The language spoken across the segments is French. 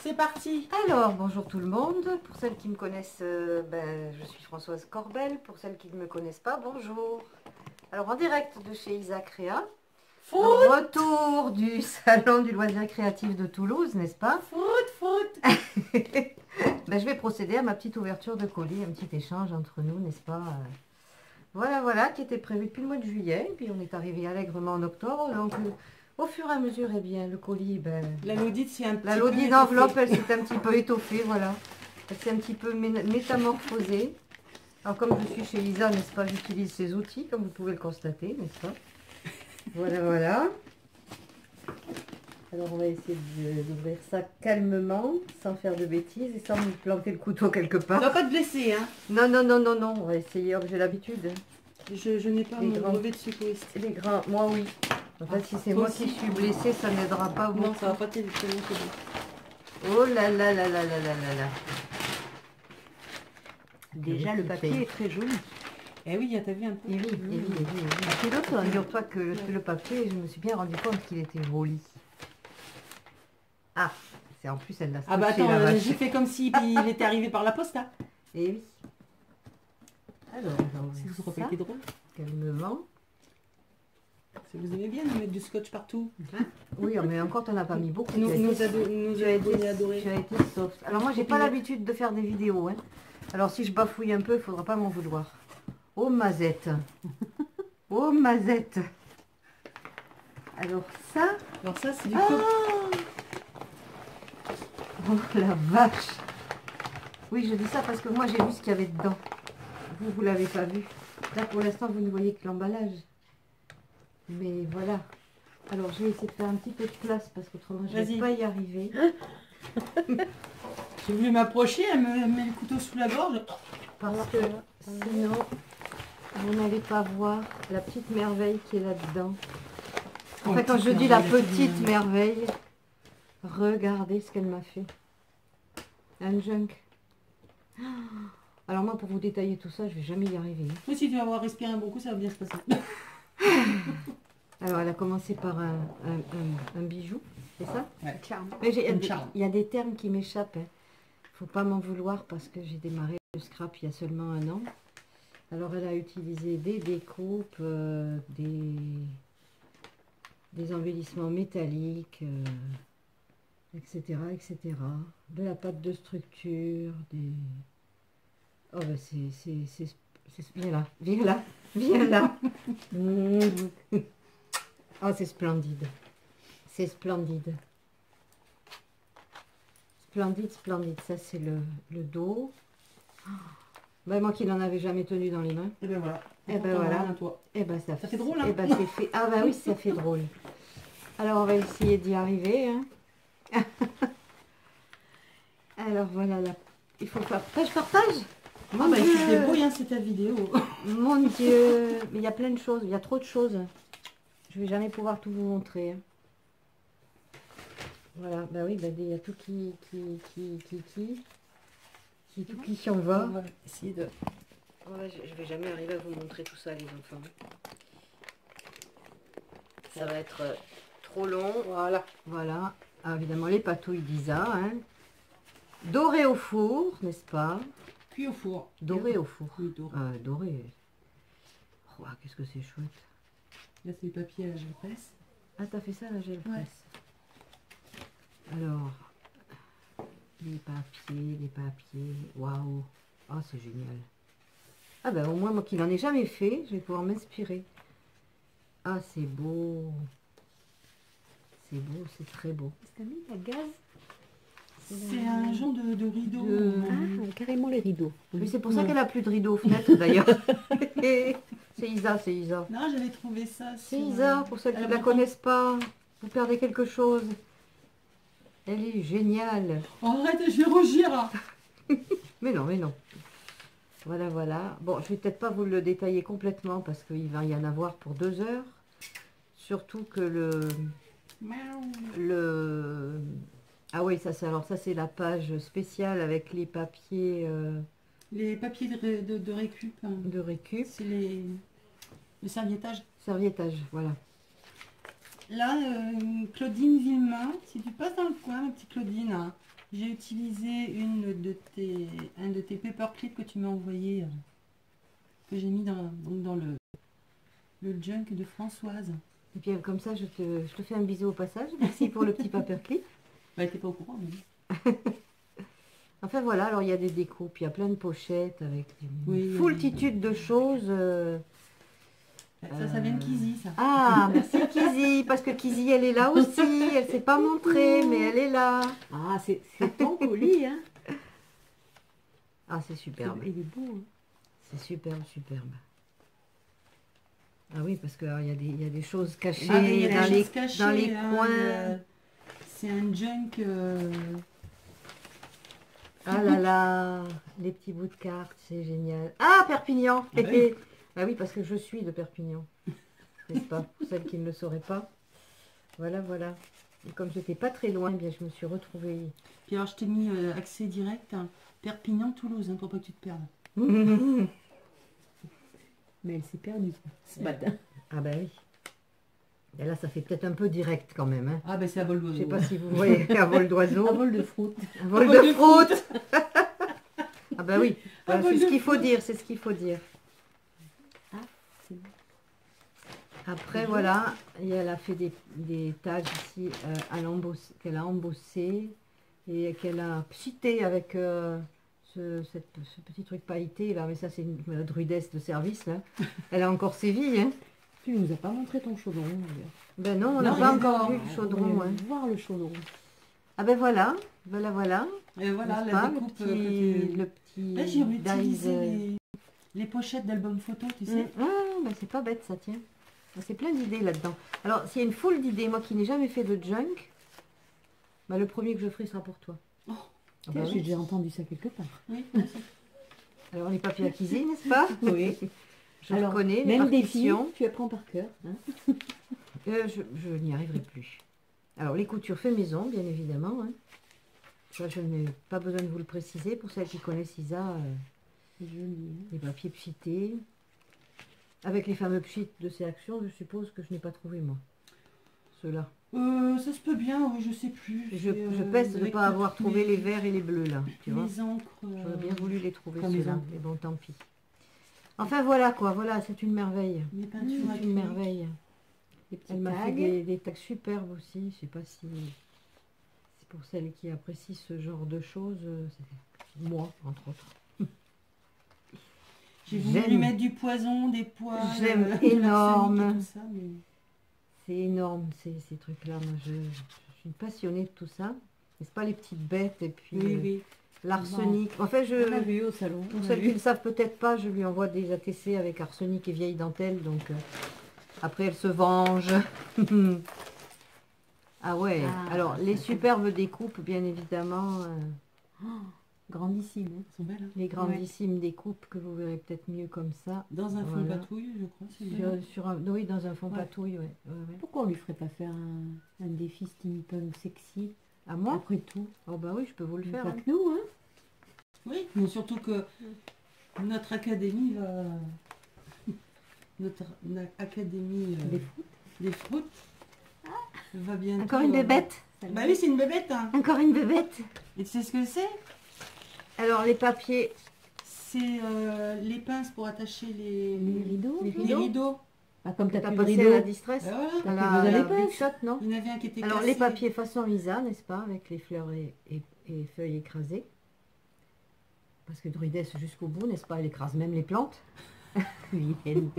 c'est parti. Alors, bonjour tout le monde. Pour celles qui me connaissent, je suis Françoise Corbel. Pour celles qui ne me connaissent pas, bonjour. Alors, en direct de chez Isa Créa. Retour du salon du loisir créatif de Toulouse, n'est-ce pas? Je vais procéder à ma petite ouverture de colis, un petit échange entre nous, n'est-ce pas? Voilà, qui était prévu depuis le mois de juillet. Et puis, on est arrivé allègrement en octobre. Donc, au fur et à mesure, eh bien, le colis, La Lodite s'est un petit la peu Lodite étoffée. d'enveloppe, elle s'est un petit peu étoffée, voilà. Elle s'est un petit peu métamorphosée. Alors, comme je suis chez Isa, n'est-ce pas, j'utilise ces outils, comme vous pouvez le constater, n'est-ce pas? Voilà. Alors, on va essayer d'ouvrir ça calmement, sans faire de bêtises et sans me planter le couteau quelque Tu part. vas pas te blesser, hein? Non, on va essayer, j'ai l'habitude. Je n'ai pas mon brevet de secouriste. Les grands, moi oui. En fait, si c'est moi qui suis blessée, ça n'aidera pas beaucoup. Non, ça va pas t'aider, c'est bon. Oh là là là là là là là là. Déjà, le papier est très joli. Eh oui, t'as vu un peu. Et oui. C'est l'autre, figure-toi que le papier, je me suis bien rendu compte qu'il était joli. Ah, c'est en plus elle l'a Ah bah scotché, la attends, vache. j'ai fait comme si il était arrivé par la poste, là. Et oui. Alors, Ça aurait pas été drôle. calmement. Si vous aimez bien de mettre du scotch partout. Oui, mais encore, t'en as pas mis beaucoup. Nous Tu as été soft. Alors moi, j'ai pas l'habitude de faire des vidéos. Hein. Alors si je bafouille un peu, il faudra pas m'en vouloir. Oh mazette. Oh mazette. Alors ça. C'est du Oh la vache. Oui, je dis ça parce que moi j'ai vu ce qu'il y avait dedans. Vous l'avez pas vu. Là pour l'instant vous ne voyez que l'emballage. Mais voilà. Alors je vais essayer de faire un petit peu de place parce qu'autrement je vais pas y arriver. J'ai voulu m'approcher, elle me met le couteau sous la gorge. Parce que sinon vous n'allez pas voir la petite merveille qui est là-dedans. Enfin quand je dis la petite merveille, regardez ce qu'elle m'a fait. Un junk. Alors moi pour vous détailler tout ça, je vais jamais y arriver. Mais si tu vas avoir respiré un bon coup, ça va bien se passer. Alors elle a commencé par un bijou, c'est ça? Ouais. Mais il y a des termes qui m'échappent. Hein. Faut pas m'en vouloir parce que j'ai démarré le scrap il y a seulement 1 an. Alors elle a utilisé des découpes, des embellissements métalliques, etc. De la pâte de structure, des... Oh ben viens là. Oh c'est splendide. C'est splendide. Splendide. Ça c'est le dos. Ben, moi qui n'en avais jamais tenu dans les mains. Et ben voilà. Et ben voilà. Et ben ça fait drôle, hein. Et ben c'est fait. Ah bah oui, ça fait drôle. Alors on va essayer d'y arriver. Hein. Alors voilà, là. Il faut faire partage. Ah bah tu te débrouilles, hein, c'est ta vidéo. Mon Dieu. Mais il y a plein de choses, il y a trop de choses. Je vais jamais pouvoir tout vous montrer. Hein. Voilà, bah oui, il y a tout qui en va. On va essayer de... Ouais, je vais jamais arriver à vous montrer tout ça, les enfants. Ça va être trop long. Voilà. Ah, évidemment, les patouilles d'Isa. Hein. Doré au four, n'est-ce pas? Cuit au four. Doré au four. Oui, doré. Doré. Oh, qu'est-ce que c'est chouette. Là, c'est les papiers à la gel presse. Ah, t'as fait ça, la gel presse. Alors, les papiers. Waouh. Ah, c'est génial. Ah ben, au moins, moi qui n'en ai jamais fait, je vais pouvoir m'inspirer. Ah, c'est beau. C'est très beau. Est-ce que t'as mis la gaz? C'est un genre de rideau. Ah, carrément les rideaux. Mais c'est pour ça qu'elle a plus de rideaux aux fenêtres d'ailleurs. C'est Isa. Non, j'avais trouvé ça. C'est Isa, pour celles qui ne la connaissent pas. Vous perdez quelque chose. Elle est géniale. Oh, arrête, je vais rougir. Mais non. Voilà. Bon, je vais peut-être pas vous le détailler complètement parce qu'il va y en avoir pour 2 heures. Surtout que Ah oui, ça c'est la page spéciale avec les papiers... Les papiers de récup. Hein. De récup. C'est le serviettage. Serviettage, voilà. Là, Claudine Villemain, si tu passes dans le coin, ma petite Claudine, hein, J'ai utilisé un de tes paperclips que tu m'as envoyé, que j'ai mis dans le junk de Françoise. Et puis comme ça, je te fais un bisou au passage. Merci pour le petit paperclip. Bah, t'es pas au courant, mais... Enfin voilà, alors il y a des découpes, il y a plein de pochettes avec Oui, une foultitude de choses. Ça vient de Kizzy, ça. Ah, merci Kizzy, parce que Kizzy, elle est là aussi. Elle s'est pas montrée, mais elle est là. Ah, c'est ton colis, hein. Ah, c'est superbe. Il est beau. Hein. C'est superbe, superbe. Ah oui, parce qu'il y a des choses cachées Ah, mais il y a des choses dans les cachées, hein, coins. c'est un junk... Ah là là, les petits bouts de cartes, c'est génial. Ah, Perpignan. Ah oui. Ah oui, parce que je suis de Perpignan. N'est-ce pas? Pour celles qui ne le sauraient pas. Voilà, voilà. Et comme j'étais pas très loin, eh bien je me suis retrouvée. Puis alors, je t'ai mis accès direct, hein, Perpignan-Toulouse, hein, pour pas que tu te perdes. Mais elle s'est perdue ce matin. Ah bah oui. Et là, ça fait peut-être un peu direct quand même. Hein. Ah ben c'est à vol Je d'oiseau. sais pas si vous voyez un vol d'oiseau. Un vol de fruit. Un vol de fruit. Ah bah oui, voilà, c'est ce qu'il faut dire, c'est ce qu'il faut dire. Ah, c'est bon. Après, voilà, elle a fait des tags ici qu'elle a embossé et qu'elle a cité avec ce petit truc pailleté là. Mais ça, c'est une druidesse de service là. Elle a encore sévi. Hein. Tu nous as pas montré ton chaudron d'ailleurs. Ben non, on n'a Non, pas il est encore dehors. vu le chaudron. On Hein. va voir le chaudron. Ah ben voilà, voilà. Et voilà, N'est-ce la pas, découpe... le petit Là, j'ai dies, réutilisé les pochettes d'albums photo, tu sais. Ah, ben c'est pas bête ça, tiens. C'est plein d'idées là-dedans. Alors, s'il y a une foule d'idées, moi qui n'ai jamais fait de junk, bah, le premier que je ferai sera pour toi. Oh, Ah bah Tiens, J'ai oui. déjà entendu ça quelque part. oui. Alors, les papiers à cuisine, n'est-ce pas? Oui. Je Alors, reconnais les même des filles, partitions. tu apprends par cœur. Hein. Je n'y arriverai plus. Alors, les coutures fait maison, bien évidemment. Hein. Ça, je n'ai pas besoin de vous le préciser. Pour celles qui connaissent Isa, C'est joli. Hein. les papiers pchités. Avec les fameux pchits de sélection, je suppose que je n'ai pas trouvé, moi. Ceux-là. Ça se peut bien, oui, je sais plus. Je C'est, pèse de ne avec pas avoir toutes trouvé mes- les verts et les bleus, là. Tu vois. les encres. J'aurais bien voulu les trouver, comme les ceux-là. encres. Mais bon, tant pis. Enfin, voilà, quoi. Voilà, c'est une merveille. Mes peintures C'est une acryliques. merveille. Les petits Elle m'a fait tags. des tags superbes aussi. Je sais pas si c'est pour celles qui apprécient ce genre de choses. C'est moi, entre autres. J'ai voulu lui J'aime. mettre du poison, des poils. J'aime de l'arsenic énorme. et tout ça, mais... C'est énorme, ces trucs-là. Moi, je suis passionnée de tout ça. N'est-ce pas, les petites bêtes et puis Oui, oui. l'arsenic. En fait, On a vu au salon. pour on a celles vu. qui ne savent peut-être pas, je lui envoie des ATC avec arsenic et vieille dentelle. Donc, après, elle se venge. Ah ouais. Ah, Alors, les ça, superbes découpes, bien évidemment. Grandissime. Hein. Elles sont belles. Hein. Les grandissimes découpes que vous verrez peut-être mieux comme ça. Dans un fond Voilà. patouille, je crois. C'est bien. Oui, dans un fond Ouais. patouille, ouais. Pourquoi on lui ferait pas faire un défi steampunk sexy À moi? après tout? Oh bah oui, je peux vous le faire. Pas hein. que nous, hein? Oui, mais surtout que notre académie va... Notre académie Des fruits. des fruits va bientôt... Encore une bébête. Bah oui, c'est une bébête. Hein. Encore une bébête. Et tu sais ce que c'est? Alors, les papiers. C'est les pinces pour attacher les rideaux. Les les rideaux. rideaux. Bah, comme T'as t'as plus de passé à la rideaux. distress. Bah voilà. T'as À plus besoin la des Big pinces. Shot, non? Il y en avait un qui était Alors, cassé. les papiers façon Isa, n'est-ce pas? Avec les fleurs et feuilles écrasées. Parce que Druidesse jusqu'au bout, n'est-ce pas? Elle écrase même les plantes. Vilaine.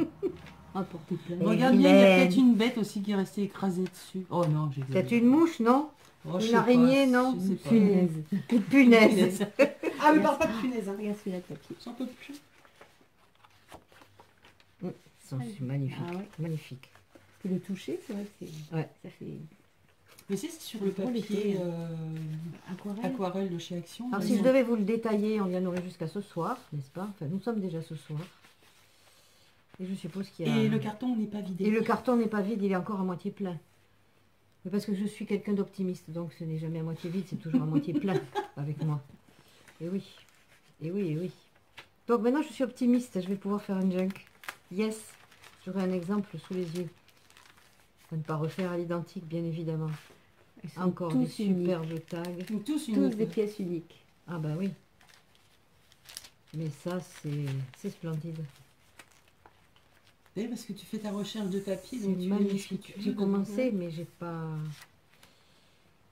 Emporter plein. Et Regarde bien, il y a vilaine. peut-être une bête aussi qui est restée écrasée dessus. Oh non, j'ai C'est une mouche, non? Une araignée, non? Je sais pas. Punaise. Une punaise. Ah, mais parle pas de punaise. Hein. Regarde celui-là de papier. J'en peux plus. Ils sont magnifiques. Ah ouais. Magnifiques. Que le toucher, c'est vrai que c'est. Ouais. Ça fait Mais c'est sur le Drôle papier d'effet, aquarelle. aquarelle de chez Action. Alors, là, si ils je ont- devais vous le détailler, on viendrait jusqu'à ce soir, n'est-ce pas? Enfin, nous sommes déjà ce soir. Et je suppose qu'il y a... Et le carton n'est pas vidé. Et le carton n'est pas vide, il est encore à moitié plein. Mais parce que je suis quelqu'un d'optimiste, donc ce n'est jamais à moitié vide, c'est toujours à moitié plein avec moi. Et oui, et oui, et oui. Donc maintenant je suis optimiste, je vais pouvoir faire un junk. Yes, j'aurai un exemple sous les yeux. À ne pas refaire à l'identique, bien évidemment. Ils sont Encore tous des uniques. superbes tags. Donc, tous Tous uniques. des pièces uniques. Ah bah oui. Mais ça, c'est splendide. Oui, parce que tu fais ta recherche de papier, C'est donc tu mets ce que magnifique. tu veux J'ai dedans. commencé, mais j'ai pas...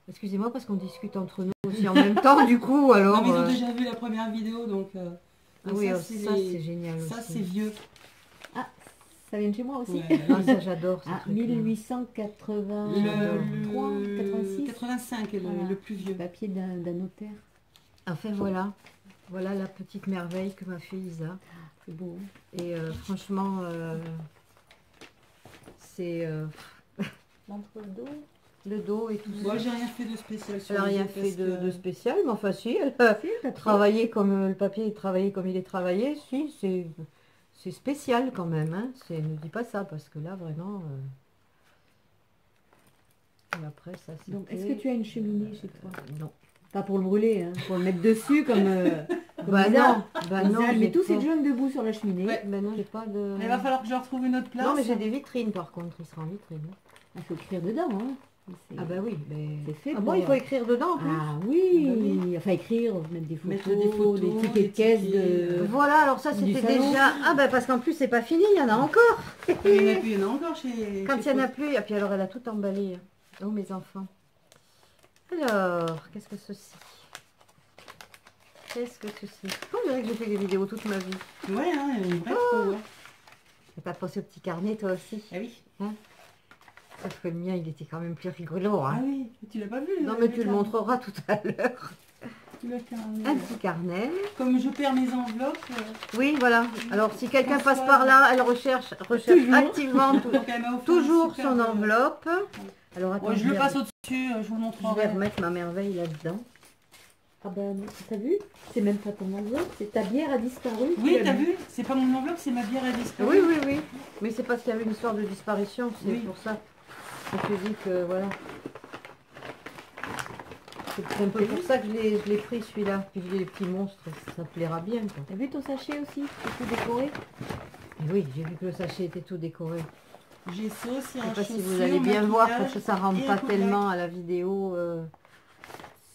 Excusez-moi, parce qu'on discute entre nous aussi en même temps, du coup, alors... Non, mais ils ont déjà vu la première vidéo, donc... Ah oui, ça, ça, c'est c'est génial ça, aussi. c'est vieux. Ah, ça vient de chez moi aussi. Ouais. Ah, ça, j'adore ce Ah, truc-là. 1883, 86. 85 est Voilà. le plus vieux. Papier d'un notaire. Enfin, voilà. Voilà la petite merveille que m'a fait Isa. C'est beau. Et franchement, c'est L'entre-deux. le dos et tout ça. Moi, j'ai rien fait de spécial sur Elle n'a les rien yeux fait parce de que- spécial, mais enfin si, elle Si, le papier. travaillé comme le papier est travaillé comme il est travaillé, si, c'est spécial quand même. Hein. Ne dis pas ça, parce que là, vraiment... Et après, ça, c'est... Donc, est-ce que tu as une cheminée chez toi? Non. Pas pour le brûler, hein, pour le mettre dessus comme... Bah non, bah non, Elle met j'ai tous ses pas- jeunes debout sur la cheminée. Ouais. bah non, j'ai pas de... Il va falloir que je retrouve une autre place. Non, mais j'ai des vitrines par contre, il sera en vitrine. Il faut écrire dedans. Hein. C'est- Ah bah oui, mais... C'est fait Ah pour- bon, il faut écrire dedans en plus. Ah oui. Ah bah Enfin écrire, mettre des photos, Mettre des photos, des tickets des de caisse tickets, de... Voilà, alors ça Du c'était salon. déjà... Ah bah parce qu'en plus c'est pas fini, il y en a encore. Il y en a plus, il y en a encore chez... Quand chez il n'y en a Fausse. plus, et puis alors elle a tout emballé. Oh mes enfants. Alors, qu'est-ce que ceci? Qu'est-ce que ceci? On dirait que j'ai fait des vidéos toute ma vie. Ouais, hein, une vraie Oh. pro, hein. Et t'as pensé au petit carnet toi aussi? Ah oui. Parce que le mien il était quand même plus rigolo. Ah Hein. oui, tu l'as pas vu. Non mais tu le montreras tout à l'heure. Tu l'as carnet. Un petit carnet. Comme je perds mes enveloppes, Oui, voilà. Alors si quelqu'un passe François. par là, elle recherche Toujours. activement donc elle m'a offert toujours une superbe- son enveloppe. Alors attends, Ouais, je le vais- passe au-dessus, je vous le je vais montrerai. remettre ma merveille là-dedans. Ah ben, t'as vu? C'est même pas ton enveloppe, c'est ta bière a disparu. Oui, Tu t'as mis- vu? C'est pas mon enveloppe, c'est ma bière à disparu. Oui, oui, oui. Mais c'est parce qu'il y avait une histoire de disparition, c'est Oui. pour ça. Je te dis que voilà. C'est un peu pour ça que je l'ai pris celui-là. Puis les petits monstres, ça plaira bien. Quoi. T'as vu ton sachet aussi? C'est tout décoré. Et oui, j'ai vu que le sachet était tout décoré. J'ai ça aussi Je en sais pas si vous chaussures, allez bien voir maquillage parce que ça rentre et pas un coupe tellement à la vidéo.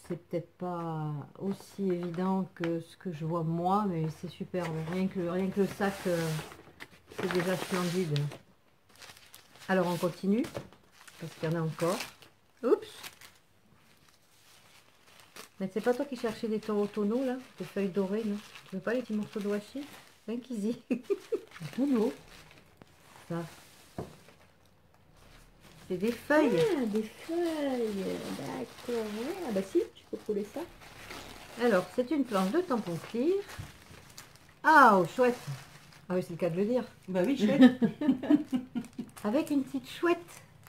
C'est peut-être pas aussi évident que ce que je vois moi, mais c'est super. Rien que le sac, c'est déjà splendide. Alors on continue, parce qu'il y en a encore. Oups! Mais c'est pas toi qui cherchais des tonneaux là, des feuilles dorées, non? Tu veux pas les petits morceaux de washi? Rien qu'ils y. Un tonneau. Ça. C'est des feuilles. Ah, des feuilles. D'accord. Ouais. Ah bah si, tu peux coller ça. Alors, c'est une planche de tampon clear. Ah, oh, chouette. Ah oui, c'est le cas de le dire. Bah oui, chouette. Avec une petite chouette.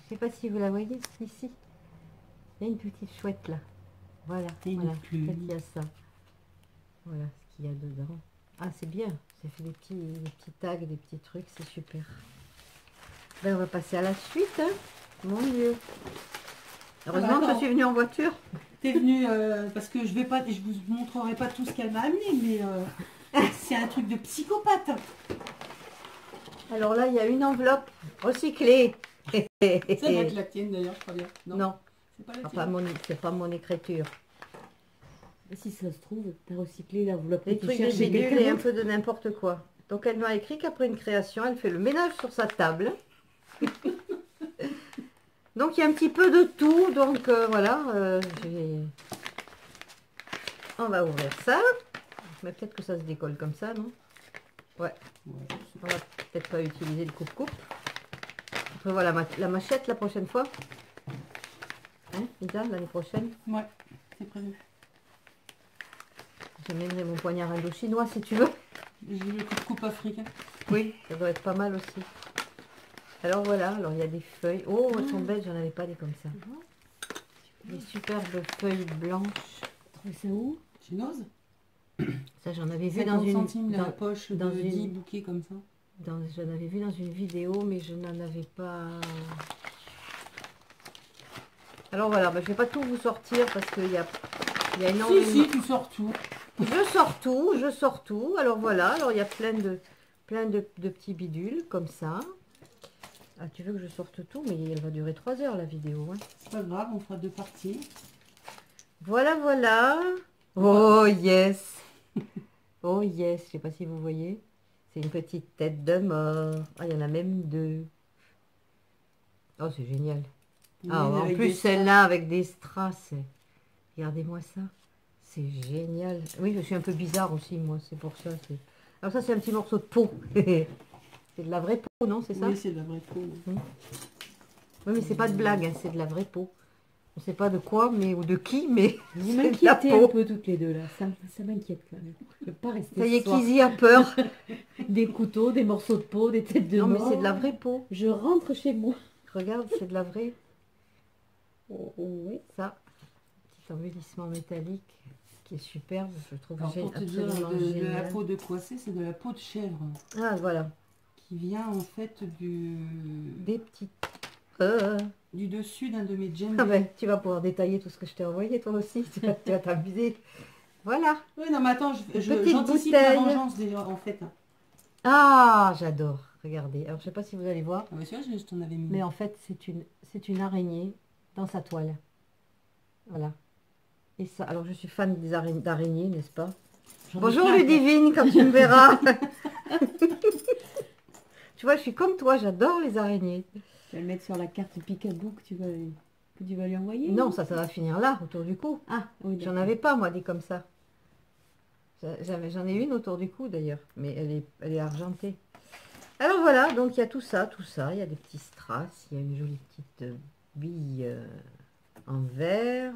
Je sais pas si vous la voyez ici. Il y a une petite chouette là. Voilà. Et une Voilà. plume. Peut-être il y a ça. Voilà ce qu'il y a dedans. Ah, c'est bien. Ça fait des petits tags, des petits trucs. C'est super. Ben, on va passer à la suite. Hein. Mon Dieu. Heureusement que je attends. suis venue en voiture. T'es venu parce que je vous montrerai pas tout ce qu'elle m'a amené, mais c'est un truc de psychopathe. Alors là, il y a une enveloppe recyclée. Ça doit être la tienne d'ailleurs, je crois bien. Non, C'est pas la enfin, tienne. c'est pas mon écriture. Et si ça se trouve, t'as recyclé l'enveloppe. Des que tu trucs cherches chez ridicules quelqu'un et un d'autre. peu de n'importe quoi. Donc elle m'a écrit qu'après une création, elle fait le ménage sur sa table. Donc il y a un petit peu de tout. Donc voilà, on va ouvrir ça. Mais peut-être que ça se décolle comme ça, non? Ouais. Ouais, On va peut-être pas utiliser le coupe-coupe. Après voilà la machette la prochaine fois. Hein, Isa, l'année prochaine. ouais, c'est prévu. J'amènerai mon poignard indo-chinois si tu veux. J'ai le coupe africain. Oui, ça doit être pas mal aussi. Alors voilà, alors il y a des feuilles. Oh, elles sont belles, j'en avais pas des comme ça. Des superbes feuilles blanches. Trouvé ça où? Tu n'oses? Ça, j'en avais vu 50 dans une, centimes la dans- poche dans de une- 10 bouquets comme ça. j'en avais vu dans une vidéo, mais je n'en avais pas. Alors voilà, ben, je vais pas tout vous sortir parce qu'il y a Si, énormément. si, tu sors tout. Je sors tout, je sors tout. Alors voilà, alors il y a plein de petits bidules comme ça. Ah, tu veux que je sorte tout, mais elle va durer 3 heures la vidéo. Hein. C'est pas grave, on fera 2 parties. Voilà, voilà. Oh yes. Oh yes, je sais pas si vous voyez. C'est une petite tête de mort. Ah, il y en a même 2. Oh, c'est génial. Ah, Une en avec plus, des celle-là avec des strass. Regardez-moi ça. C'est génial. Oui, je suis un peu bizarre aussi, moi. C'est pour ça. Alors ça, c'est un petit morceau de peau. C'est de la vraie peau, non? C'est ça? Oui, c'est de la vraie peau. Oui, mais c'est pas de blague, hein, c'est de la vraie peau. On sait pas de quoi, mais ou de qui, mais Vous c'est de la m'inquiétez un peau. peu toutes les deux là, ça m'inquiète quand même. Je peux pas rester Ça y est, ce soir. Kizzy a peur. Des couteaux, des morceaux de peau, des têtes de Non, mais mort. c'est de la vraie peau. Je rentre chez moi. Regarde, c'est de la vraie. Oh, oh, oui. Ça, petit embellissement métallique qui est superbe, je trouve Alors, pour te dire absolument de la génial. peau de quoi c'est de la peau de chèvre Ah, voilà, qui vient en fait des petites... du dessus d'un de mes gemmes. Ah ben, tu vas pouvoir détailler tout ce que je t'ai envoyé, toi aussi. Tu vas t'amuser. Voilà. Oui, non, mais attends, Petite j'anticipe la bouteille. vengeance déjà, en fait. Ah, j'adore. Regardez. Alors, je sais pas si vous allez voir, Ah, bah, celui-là, je t'en avais mis. mais en fait, c'est une araignée dans sa toile. Voilà. Et ça, alors je suis fan des d'araignées, n'est-ce pas? J'en ai Bonjour plein, Ludivine, comme tu me verras. Tu vois, je suis comme toi, j'adore les araignées. Je vais le mettre sur la carte Picaboo que tu vas lui envoyer. Non, ça va finir là, autour du cou. Ah, oui, J'en d'accord. avais pas, moi, des comme ça. J'en ai une autour du cou, d'ailleurs, mais elle est argentée. Alors voilà, donc il y a tout ça. Il y a des petits strass, il y a une jolie petite bille en verre.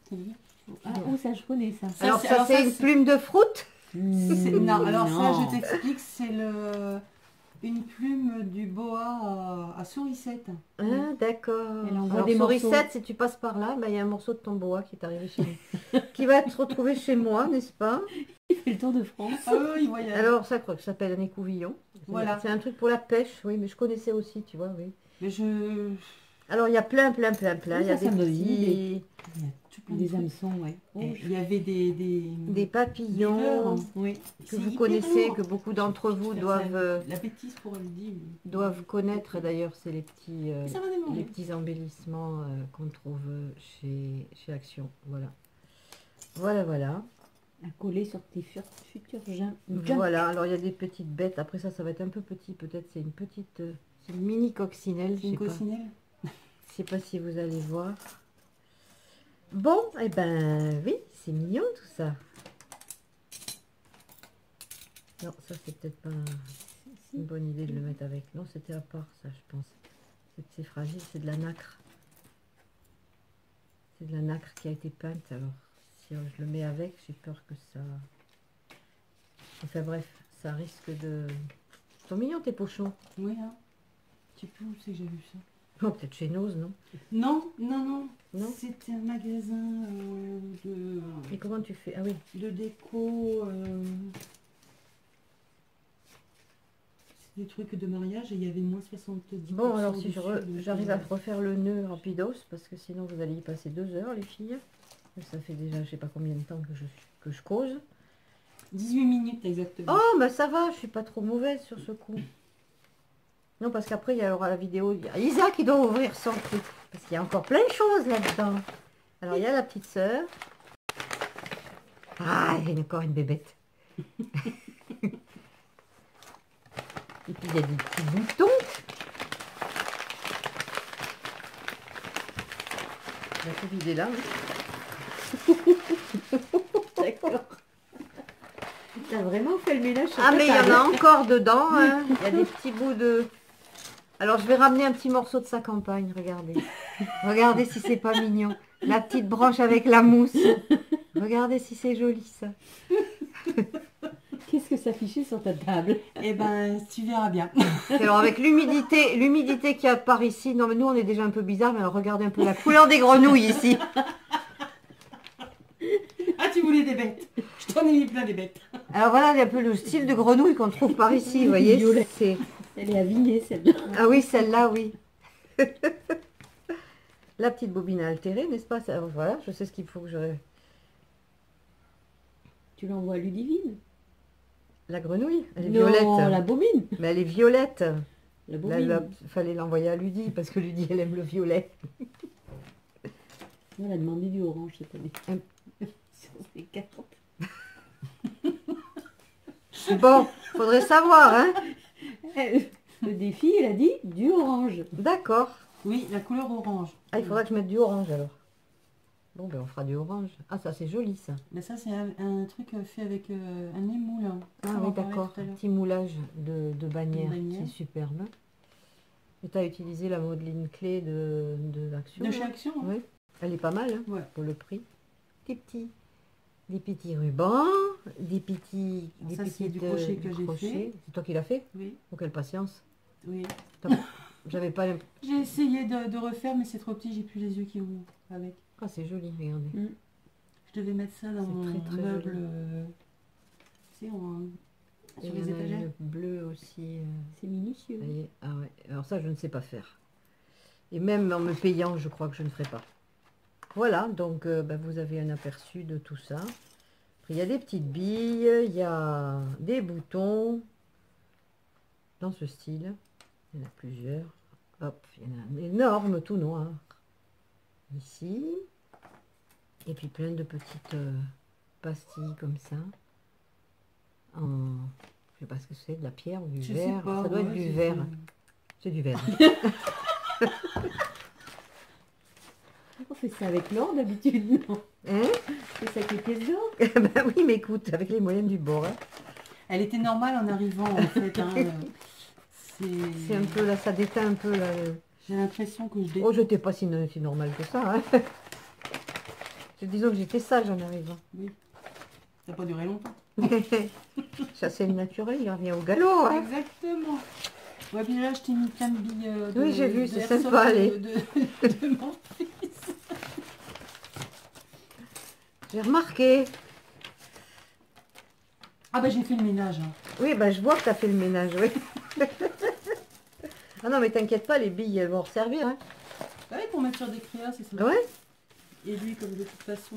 T'as vu? Ah, oh, ça je connais ça. Ça, Alors c'est- ça, alors c'est ça, une c'est- plume de fruit. Non, alors ça, Non. je t'explique, c'est une plume du boa à sourisette. Ah, d'accord. Elle envoie Alors, des sourisette, morceaux. si tu passes par là, bah, il y a un morceau de ton boa qui est arrivé chez nous. Qui va être retrouvé chez moi, n'est-ce pas? Il fait le tour de France. Ah oui, il voyage. Alors, ça, crois que ça s'appelle un écouvillon. Voilà. C'est un truc pour la pêche, oui, mais je connaissais aussi, tu vois, oui. Mais je... Alors, il y a plein. Il y a ça des me donne une petits... Il y a tout plein de Des trucs. hameçons, ouais. Oh, Et il y avait des Des papillons leurres. oui. que C'est vous hyper connaissez, lourd. que beaucoup d'entre vous Faire doivent, la bêtise pour le dire. doivent connaître. D'ailleurs, c'est les petits... Ça va les démarrer. petits embellissements qu'on trouve chez Action. Voilà. Voilà. À coller sur tes futurs junk. Voilà, alors il y a des petites bêtes. Après ça, ça va être un peu petit. Peut-être c'est une petite... c'est une mini coccinelle. C'est une coccinelle. Je sais pas si vous allez voir. Bon, eh ben oui, c'est mignon tout ça. Non, ça c'est peut-être pas une bonne idée de le mettre avec. Non, c'était à part ça, je pense. C'est fragile, c'est de la nacre. C'est de la nacre qui a été peinte. Alors, si je le mets avec, j'ai peur que ça... Enfin bref, ça risque de... Ils sont mignons tes pochons. Oui, hein. Tu sais plus où c'est que j'ai vu ça. Oh, peut-être chez Nose, non? Non. Non. C'était un magasin Et comment tu fais? Ah oui. de déco. C'est des trucs de mariage et il y a moins 70%. Bon, alors si dessus, donc, j'arrive à refaire le nœud rapidos, parce que sinon vous allez y passer 2 heures, les filles. Et ça fait déjà, je sais pas combien de temps que je cause. 18 minutes exactement. Oh, bah ça va, je suis pas trop mauvaise sur ce coup. Non, parce qu'après, il y aura la vidéo, il y a Isa qui doit ouvrir son truc. Parce qu'il y a encore plein de choses là-dedans. Alors, il y a la petite sœur. Ah, il y a encore une bébête. Et puis, il y a des petits boutons. On va tout vider là. Hein. D'accord. T'as vraiment fait le ménage sur Ah, ta mais il y en table. a encore dedans. Hein. Il y a des petits bouts de... Alors, je vais ramener un petit morceau de sa campagne, regardez. Regardez si c'est pas mignon. La petite branche avec la mousse. Regardez si c'est joli, ça. Qu'est-ce que ça fichait sur ta table? Eh ben, tu verras bien. Et alors, avec l'humidité qu'il y a par ici, non, mais nous, on est déjà un peu bizarre, mais alors, regardez un peu la couleur des grenouilles ici. Ah, tu voulais des bêtes. Je t'en ai mis plein des bêtes. Alors, voilà, il y a un peu le style de grenouille qu'on trouve par ici, vous voyez. Violet. C'est... Elle est avinée celle-là. Ah oui, celle-là, oui. La petite bobine altérée, n'est-ce pas? Ça, voilà, je sais ce qu'il faut que je... Tu l'envoies à Ludivine? La grenouille, elle est Non, violette. la bobine. Mais elle est violette. La Là, bobine. fallait l'envoyer à Ludie parce que Ludie, elle aime le violet. Elle a demandé du orange cette année. Hum. Sur ses cartes. Bon, faudrait savoir, hein. Le défi, elle a dit du orange. D'accord. Oui, la couleur orange. Ah, il faudra que je mette du orange alors. Bon, ben on fera du orange. Ah, ça c'est joli ça. Mais ça, c'est un truc fait avec un émoule. Hein. Ah On oui, en parlait d'accord. tout à Un l'heure. petit moulage de bannière, De bannière. qui est superbe. Et tu as utilisé la modeline clé de Action. De chez Action. Hein. Oui, elle est pas mal hein, Ouais. pour le prix. Des petits rubans, des Ça, c'est petits du crochet que j'ai fait. C'est toi qui l'as fait? Oui, Oh, quelle patience. oui. J'avais pas l'impression. J'ai essayé de refaire, mais c'est trop petit, j'ai plus les yeux qui ouvrent avec. Ah, c'est joli, regardez. Je devais mettre ça dans C'est mon très, très meuble. joli. Tu sais, Et sur il y les en a étagères. une bleue aussi. C'est minutieux. Vous voyez, ah ouais. Alors ça, je ne sais pas faire. Et même en me payant, je crois que je ne ferai pas. Voilà, donc vous avez un aperçu de tout ça. Après, il y a des petites billes, il y a des boutons dans ce style. Il y en a plusieurs. Hop, il y en a un énorme tout noir. Ici. Et puis plein de petites pastilles comme ça. En, je sais pas ce que c'est, de la pierre ou du Je verre. sais pas. Ça doit être ouais, du c'est- verre. C'est du verre. On fait ça avec l'or d'habitude, non? Hein? On fait ça avec les pièces d'or. Ben oui, mais écoute, avec les moyens du bord. Hein. Elle était normale en arrivant, en fait. Hein. C'est un peu là, ça déteint un peu là. J'ai l'impression que je Oh, j'étais pas si normal que ça. Hein. Disons que j'étais sage en arrivant. Oui. Ça n'a pas duré longtemps. Ça c'est le naturel, il revient au galop. Hein. Exactement. Ouais, puis là, je t'ai mis plein de billes. Oui, j'ai vu, de c'est airsoft sympa, allez. de mon fils. J'ai remarqué. Ah, bah, j'ai fait le ménage. Hein. Oui, ben je vois que tu as fait le ménage, oui. Ah non, mais t'inquiète pas, les billes, elles vont resservir. Hein. Ah oui, pour mettre sur des créas, c'est ça. Ouais. Et lui, comme de toute façon,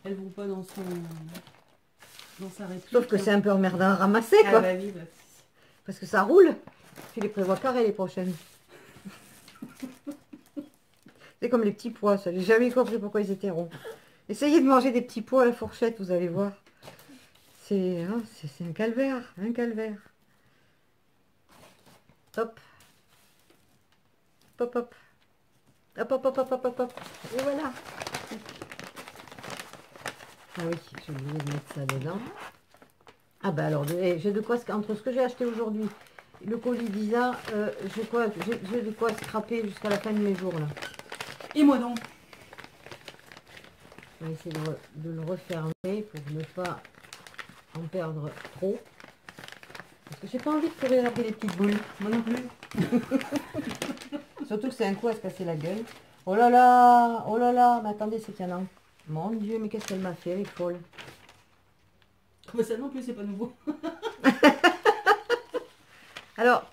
elles vont pas dans sa réplique. Sauf que c'est un peu emmerdant à ramasser, Ah quoi. bah oui, bah. Parce que ça roule. Tu les prévois carrés les prochaines. C'est comme les petits pois, ça. J'ai jamais compris pourquoi ils étaient ronds. Essayez de manger des petits pois à la fourchette, vous allez voir. C'est un calvaire, un calvaire. Hop. Hop, hop. Hop, hop, hop, hop, hop, hop, hop. Et voilà. Ah oui, j'ai oublié de mettre ça dedans. Ah bah alors, j'ai de quoi, entre ce que j'ai acheté aujourd'hui, le colis d'Isa, j'ai de quoi scraper jusqu'à la fin de mes jours là. Et moi donc. On va essayer de le refermer pour ne pas en perdre trop. Parce que j'ai pas envie de courir après les petites boules. Moi non plus. Surtout que c'est un coup à se casser la gueule. Oh là là, mais attendez, c'est qu'il y en a un. Mon Dieu, mais qu'est-ce qu'elle m'a fait, elle est folle. Bah, ça non plus, c'est pas nouveau. Alors,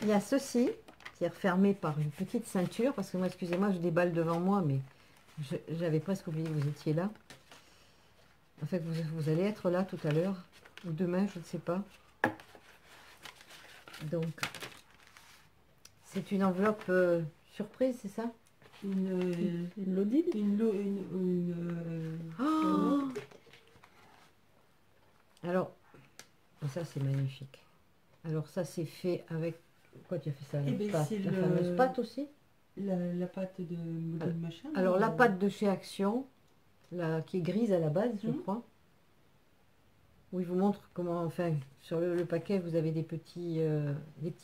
il y a ceci, qui est refermé par une petite ceinture, parce que moi, excusez-moi, je déballe devant moi, mais j'avais presque oublié que vous étiez là. En fait, vous allez être là tout à l'heure, ou demain, je ne sais pas. Donc, c'est une enveloppe surprise, c'est ça? Une Lodine. Oh alors, ça c'est magnifique. Alors ça c'est fait avec... Quoi tu as fait ça? Eh ben, pâte, c'est la le- fameuse pâte aussi? La pâte de machin. Alors la là, pâte de chez Action, qui est grise à la base, je Mhm. crois. Où il vous montre comment, enfin, sur le paquet, vous avez des petits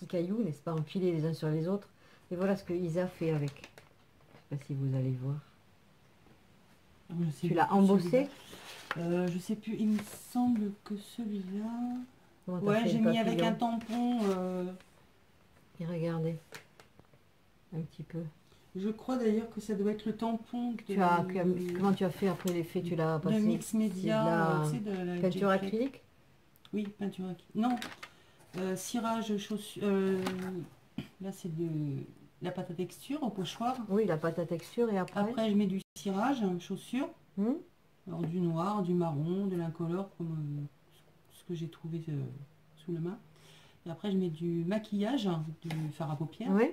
cailloux, n'est-ce pas, empilés les uns sur les autres. Et voilà ce que Isa fait avec. Je sais pas si vous allez voir. je sais Tu l'as plus embossé? celui-là. Je sais plus, il me semble que celui-là... Comment t'as Ouais, fait j'ai le mis avec un papillon? tampon. Et regardez. Un petit peu. Je crois d'ailleurs que ça doit être le tampon Comment tu as fait après l'effet? Tu l'as de passé? Mix Media. C'est de tu sais, de la peinture Jet Plate. acrylique? Oui, peinture acrylique. Non, cirage chaussure. Là, c'est de la pâte à texture au pochoir. Oui, la pâte à texture et après, Après, je mets du cirage, chaussure. Hmm. Alors, du noir, du marron, de l'incolore, comme ce que j'ai trouvé sous la main. Et après, je mets du maquillage, du fard à paupières. Oui.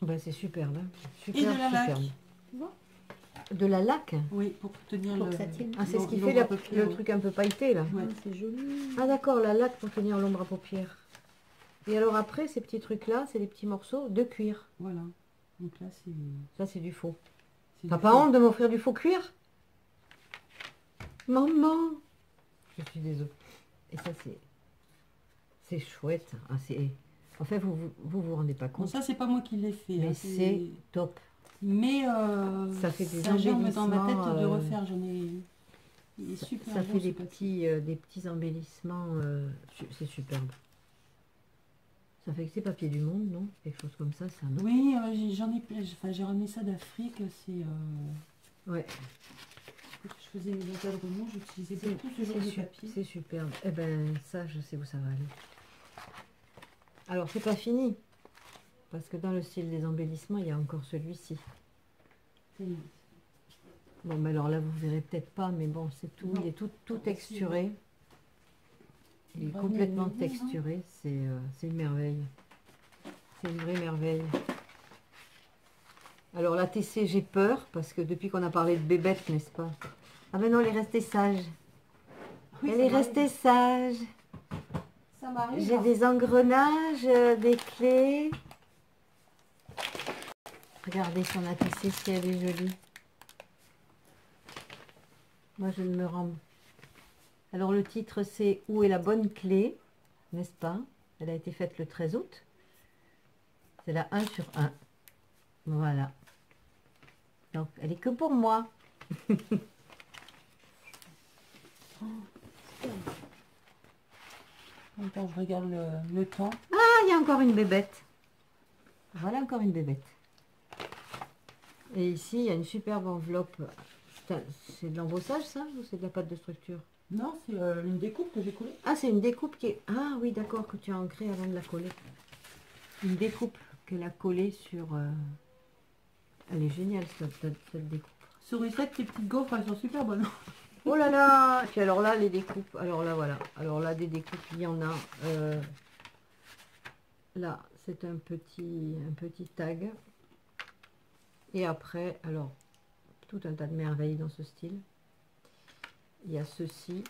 Ben, c'est superbe. Hein. Et Superbe, de la laque. superbe. Tu vois? De la laque. Oui, pour tenir Pour le... que ça tienne. Ah, c'est ce qui l'ombre fait à paupières, le ouais. truc un peu pailleté, là. Ouais. Ah, c'est joli. Ah, d'accord, la laque pour tenir l'ombre à paupières. Et alors après, ces petits trucs-là, c'est des petits morceaux de cuir. Voilà. Donc là, c'est... Ça, c'est du faux. c'est T'as du pas faux. honte de m'offrir du faux cuir? Maman! Je suis désolée. Et ça, c'est chouette. Ah, c'est... En fait, vous rendez pas Bon, compte. ça, c'est pas moi qui l'ai fait. Mais hein, c'est top. Mais Ça fait des ça germe dans ma tête de embellissements, refaire. J'en ai... Il est super Ça bon, fait ce papier. des petits embellissements. C'est superbe. Ça fait que c'est papier du monde, non? Quelque chose comme ça, non? Oui, j'en ai... Enfin, j'ai ramené ça d'Afrique. C'est... Ouais. Quand je faisais mes encadrements, j'utilisais beaucoup ce genre de papier. C'est superbe. Eh ben, ça, je sais où ça va aller. Alors, c'est pas fini. Parce que dans le style des embellissements, il y a encore celui-ci. Bon, mais alors là, vous verrez peut-être pas, mais bon, c'est tout. Non. Il est tout texturé. Il est Il va complètement venir, hein. texturé. C'est une merveille. C'est une vraie merveille. Alors, la TC, j'ai peur, parce que depuis qu'on a parlé de bébête, n'est-ce pas? Ah ben non, elle est restée sage. Oui, Elle ça est m'arrive. restée sage. Ça m'arrive. J'ai des engrenages, des clés. Regardez son ATC si elle est jolie. Moi, je ne me rends. Alors, le titre, c'est Où est la bonne clé, n'est-ce pas? Elle a été faite le 13 août. C'est la 1 sur 1. Voilà. Donc, elle est que pour moi. Attends, je regarde le temps. Ah, il y a encore une bébête. Voilà encore une bébête. Et ici, il y a une superbe enveloppe. C'est de l'embossage, ça? Ou c'est de la pâte de structure? Non, c'est une découpe que j'ai collée. Ah, c'est une découpe qui est... Ah oui, d'accord, que tu as ancrée avant de la coller. Une découpe qu'elle a collée sur... Elle est géniale, cette découpe. Sourisette, tes petites gaufres, elles sont super bonnes. Oh là là! Puis alors là, les découpes. Alors là, voilà. Alors là, des découpes, il y en a. Là, c'est un petit tag. Et après, alors, tout un tas de merveilles dans ce style. Il y a ceci.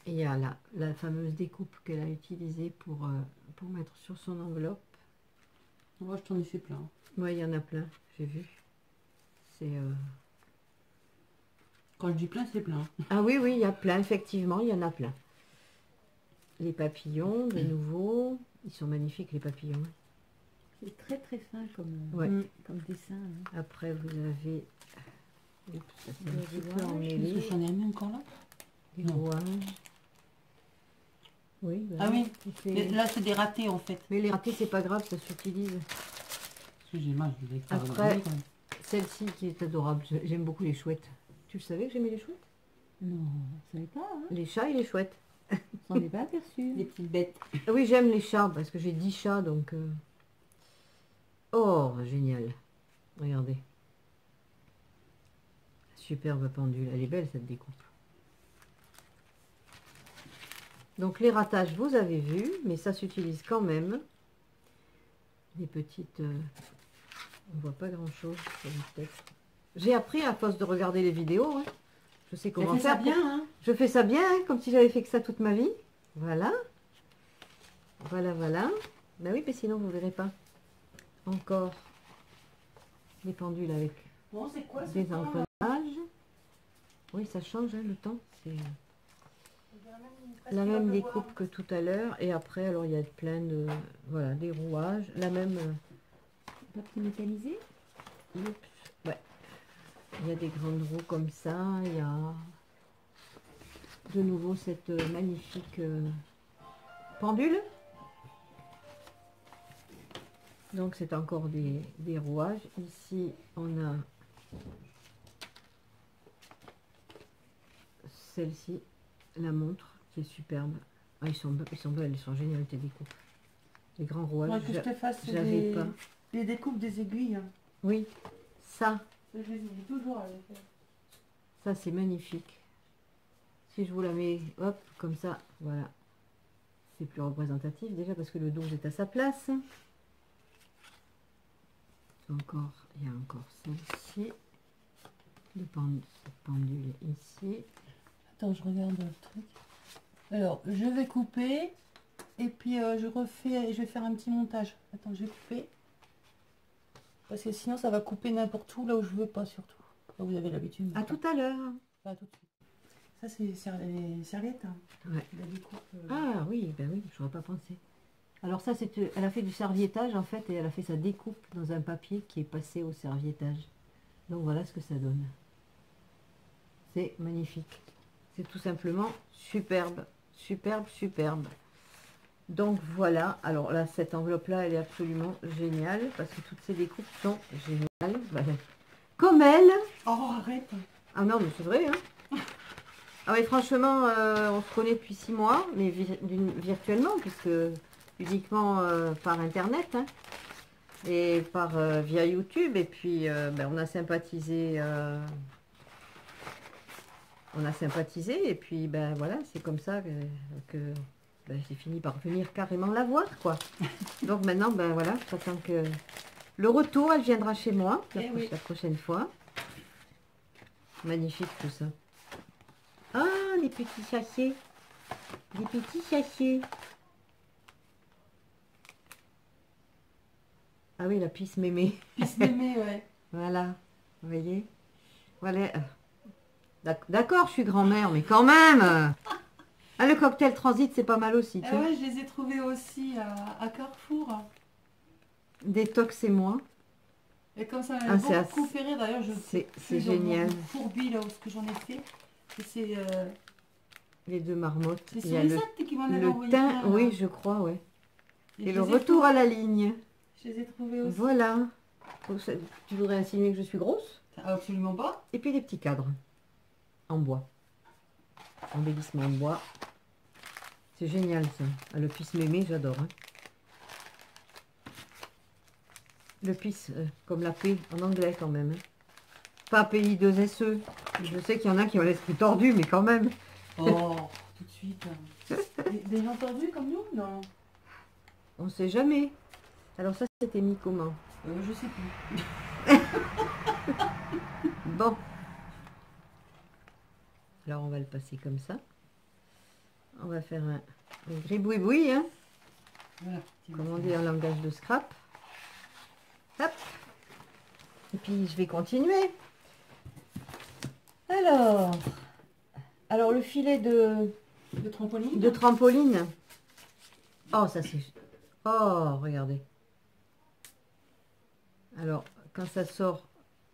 Et il y a la fameuse découpe qu'elle a utilisée pour mettre sur son enveloppe. Moi, je t'en ai fait plein. Ouais, il y en a plein, j'ai vu. C'est... Quand je dis plein, c'est plein. Ah oui, oui, il y a plein, effectivement, il y en a plein. Les papillons, de nouveau. Ils sont magnifiques, les papillons. C'est très très fin comme, Ouais. comme dessin. Hein. Après, vous avez... Oups, ça c'est un Des petit peu rouages. emmêlé. Est-ce que j'en ai mis encore là? Des Non. rouages. Oui, bah Ah oui, c'est- mais là, c'est des ratés, en fait. Mais les ratés, c'est pas grave, ça s'utilise. Excusez-moi, je voulais pas Après- regarder, quand même. Celle-ci qui est adorable, j'aime beaucoup les chouettes. Tu le savais que j'aimais les chouettes? Non, vous savez pas, hein. Les chats et les chouettes. On s'en est pas aperçu. Des petites bêtes. Ah oui, j'aime les chats parce que j'ai 10 chats, donc... Oh, génial. Regardez. Superbe pendule. Elle est belle, cette découpe. Donc, les ratages, vous avez vu, mais ça s'utilise quand même. Des petites... on voit pas grand-chose sur le texte. J'ai appris à force de regarder les vidéos. Hein. Je sais comment Ça fait ça faire. bien, hein. Je fais ça bien, hein, comme si j'avais fait que ça toute ma vie. Voilà. Voilà, voilà. Ben oui, mais sinon, vous verrez pas. Encore des pendules avec Bon, c'est quoi ce des temps, là? engrenages. Oui, ça change hein, le temps. C'est On dirait même presque la qu'il va même pleuvoir. découpe que tout à l'heure. Et après, alors, il y a plein de... Voilà, des rouages. La même... Papier métallisé. oups, ouais. Il y a des grandes roues comme ça. Il y a de nouveau cette magnifique pendule. Donc c'est encore des rouages. Ici on a celle-ci, la montre qui est superbe. Ah, ils sont belles, elles sont géniales tes découpes. Les grands rouages. Faudrait que je te fasse J'avais pas. des découpes des aiguilles. Hein. Oui, ça, Je les oublie toujours à les faire. ça c'est magnifique. Si je vous la mets, hop, comme ça, voilà. C'est plus représentatif déjà parce que le 12 est à sa place. Encore, il y a encore celle-ci. Le pendule ici. Attends, je regarde le truc. Alors, je vais couper. Et puis, je vais faire un petit montage. Attends, je vais couper. Parce que sinon, ça va couper n'importe où, là où je veux pas, surtout. Là, vous avez l'habitude. À tout à l'heure. Pas tout de suite. Ça, c'est les serviettes. Hein. Ouais. La découpe, Ah oui, ben oui, j'aurais pas pensé. Alors ça, elle a fait du serviettage en fait, et elle a fait sa découpe dans un papier qui est passé au serviettage. Donc voilà ce que ça donne. C'est magnifique. C'est tout simplement superbe, superbe, superbe. Donc voilà, alors là, cette enveloppe-là, elle est absolument géniale, parce que toutes ces découpes sont géniales. Voilà. Comme elle. Oh, arrête. Ah non, mais c'est vrai, hein. Ah oui, franchement, on se connaît depuis 6 mois, mais virtuellement, puisque uniquement par Internet, hein, et par via YouTube, et puis ben, on a sympathisé, et puis ben voilà, c'est comme ça que ben, j'ai fini par venir carrément la voir, quoi. Donc maintenant, ben voilà, j'attends que le retour, elle viendra chez moi la prochaine fois. Magnifique tout ça. Ah, les petits sachets. Les petits sachets. Ah oui, la pisse mémé. Pisse mémé, ouais. Voilà, vous voyez. Voilà. D'accord, je suis grand-mère, mais quand même. Ah, le cocktail transit, c'est pas mal aussi. Ah ouais, je les ai trouvés aussi à Carrefour. Détox et moi. Et comme ça m'a beaucoup fait rire, d'ailleurs, c'est génial. Fourbi, là où ce que j'en ai fait. C'est les deux marmottes. c'est sur les actes qui m'en avaient envoyé teint, plein, oui, là. je crois, ouais. Et le je les ai retour à trouvés. la ligne. Je les ai trouvés aussi. Voilà. Tu voudrais insinuer que je suis grosse? Absolument pas. Et puis les petits cadres en bois. Embellissement en bois. C'est génial ça. Ah, le pisse mémé, j'adore. Hein. Le pisse, comme la paix en anglais quand même. Hein. Pas pays 2 SE. Je sais qu'il y en a qui ont l'esprit tordu, mais quand même. Oh, tout de suite. Déjà entendu comme nous? Non. On sait jamais. Alors ça, c'était mis comment? Je sais plus. Bon. Alors on va le passer comme ça. On va faire un griboui-boui, hein. Voilà. Comme on dit en langage de scrap. Hop. Et puis je vais continuer. Alors le filet de trampoline. De trampoline. Oh, ça c'est... Oh, regardez. Alors, quand ça sort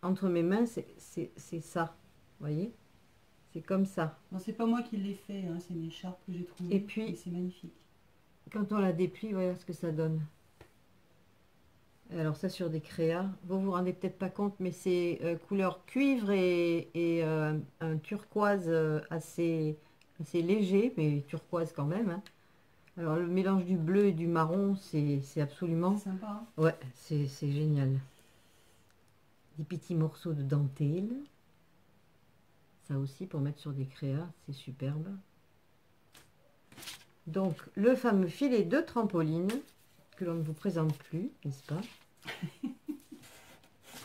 entre mes mains, c'est ça. Vous voyez? C'est comme ça. Non, c'est pas moi qui l'ai fait, hein, c'est une écharpe que j'ai trouvée. Et puis, c'est magnifique. Quand on la déplie, voilà ce que ça donne. Alors ça sur des créas, vous vous rendez peut-être pas compte, mais c'est couleur cuivre et un turquoise assez léger, mais turquoise quand même. Hein. Alors le mélange du bleu et du marron, c'est absolument... C'est sympa. Hein, ouais, c'est génial. Des petits morceaux de dentelle. Ça aussi pour mettre sur des créas, c'est superbe. Donc le fameux filet de trampoline que l'on ne vous présente plus, n'est-ce pas? Je ne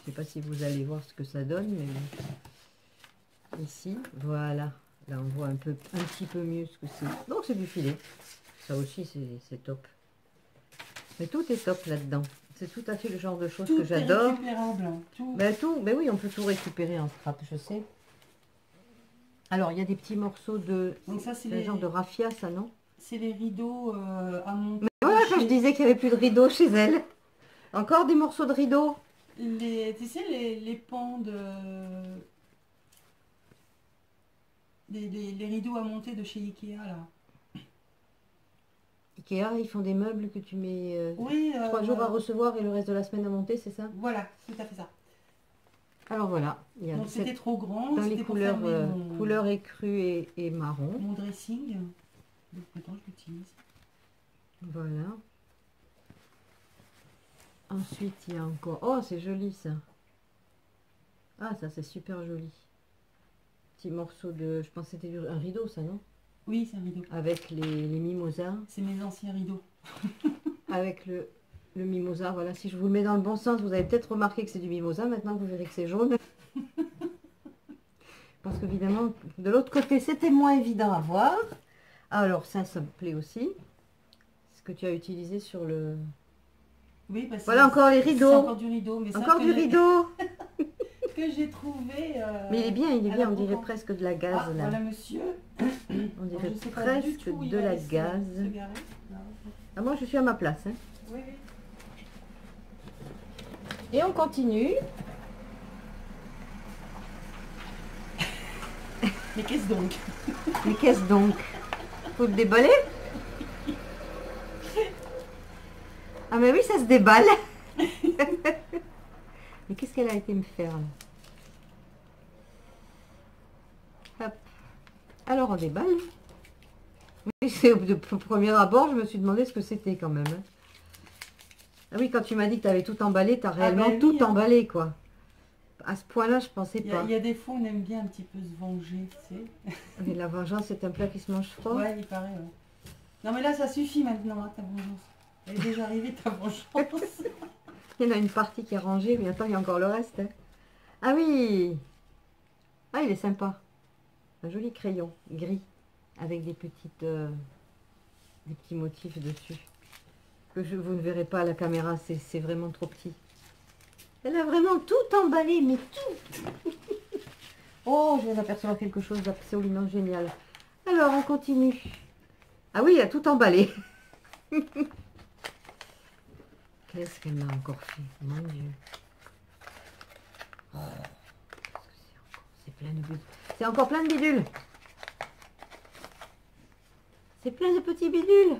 sais pas si vous allez voir ce que ça donne, mais bon. Ici, voilà. Là, on voit un petit peu mieux ce que c'est. Donc, c'est du filet. Ça aussi, c'est top. Mais tout est top là-dedans. C'est tout à fait le genre de choses que j'adore. Tout est récupérable. Tout. Ben oui, on peut tout récupérer en scrap, je sais. Alors, il y a des petits morceaux de... Donc ça, c'est le genre de raffia, ça, non? C'est les rideaux à monter. Mais voilà, quand je disais qu'il n'y avait plus de rideaux chez elle. Encore des morceaux de rideaux. Tu sais, les pans de... Les rideaux à monter de chez Ikea, là. Ikea, ils font des meubles que tu mets oui, 3 jours à recevoir et le reste de la semaine à monter, c'est ça? Voilà, tout à fait ça. Alors voilà. Il y a donc c'était trop grand. Dans les couleurs, couleurs écrues et marron. Mon dressing. Donc maintenant je l'utilise. Voilà. Ensuite, il y a encore... Oh, c'est joli ça. Ah, ça c'est super joli. petit morceau de... Je pense que c'était un rideau, ça, non? Oui, c'est un rideau. Avec les mimosas. C'est mes anciens rideaux. Avec le mimosa, voilà. Si je vous le mets dans le bon sens, vous avez peut-être remarqué que c'est du mimosa. Maintenant, vous verrez que c'est jaune. Parce qu'évidemment, de l'autre côté, c'était moins évident à voir. Alors, ça me plaît aussi. Ce que tu as utilisé sur le... Oui, parce que Voilà encore les c'est rideaux. encore du rideau. Mais Encore ça, du rideau. que j'ai trouvé. Mais il est bien, à la on dirait brocante. presque de la gaze, Ah, là. voilà, monsieur. On dirait Alors, je sais pas du presque tout où il de va la laisser gaze. se garer. Non. Ah, moi, je suis à ma place, hein. Oui, oui. Et on continue. Mais qu'est-ce donc? Mais qu'est-ce donc? Faut le déballer? Ah mais oui, ça se déballe. Mais qu'est-ce qu'elle a été me faire là? Hop. Alors on déballe. Oui, de premier abord, je me suis demandé ce que c'était quand même. Ah oui, quand tu m'as dit que tu avais tout emballé, tu as réellement oui, tout hein. emballé, quoi. À ce point-là, je pensais Il pas. y a des fois, on aime bien un petit peu se venger, tu sais. Mais la vengeance, c'est un plat qui se mange froid. Ouais, il paraît, ouais. Non, mais là, ça suffit maintenant, hein, ta vengeance. Elle est déjà arrivée, ta vengeance. Il y en a une partie qui est rangée, mais attends, il y a encore le reste. Hein. Ah oui! Ah, il est sympa. Un joli crayon gris avec des petits motifs dessus. Que vous ne verrez pas à la caméra, c'est vraiment trop petit. Elle a vraiment tout emballé, mais tout. Oh, je viens d'apercevoir quelque chose d'absolument génial. Alors, on continue. Ah oui, elle a tout emballé. Qu'est-ce qu'elle m'a encore fait? Mon Dieu. Oh, c'est plein de bidules. C'est encore plein de bidules. C'est plein de petits bidules.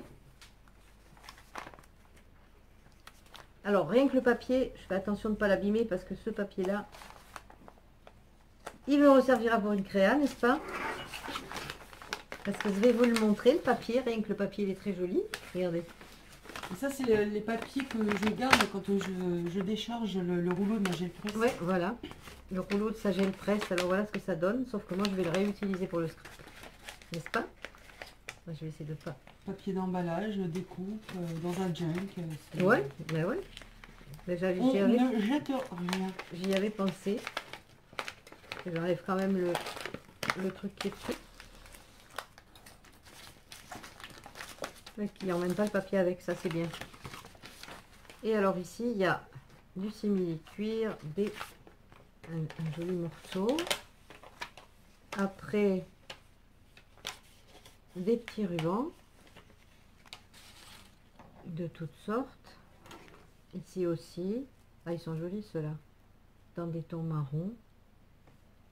Alors, rien que le papier, je fais attention de ne pas l'abîmer parce que ce papier-là, il me resservira pour une créa, n'est-ce pas? Parce que je vais vous le montrer, le papier. Rien que le papier, il est très joli. Regardez. Et ça, c'est les papiers que je garde quand je décharge le rouleau de ma gel presse. Ouais, voilà. Le rouleau de sa gel presse. Alors, voilà ce que ça donne. Sauf que moi, je vais le réutiliser pour le scrap. N'est-ce pas? Moi, je vais essayer de pas. Papier d'emballage, découpe, dans un junk. Ouais, ben ouais. Déjà, On ne jette rien. j'y avais pensé. J'enlève quand même le truc qui est dessus. Et qui n'emmène pas le papier avec, ça c'est bien. Et alors ici, il y a du simili-cuir, un joli morceau. Après, des petits rubans de toutes sortes. Ici aussi. Ah, ils sont jolis ceux-là. Dans des tons marrons.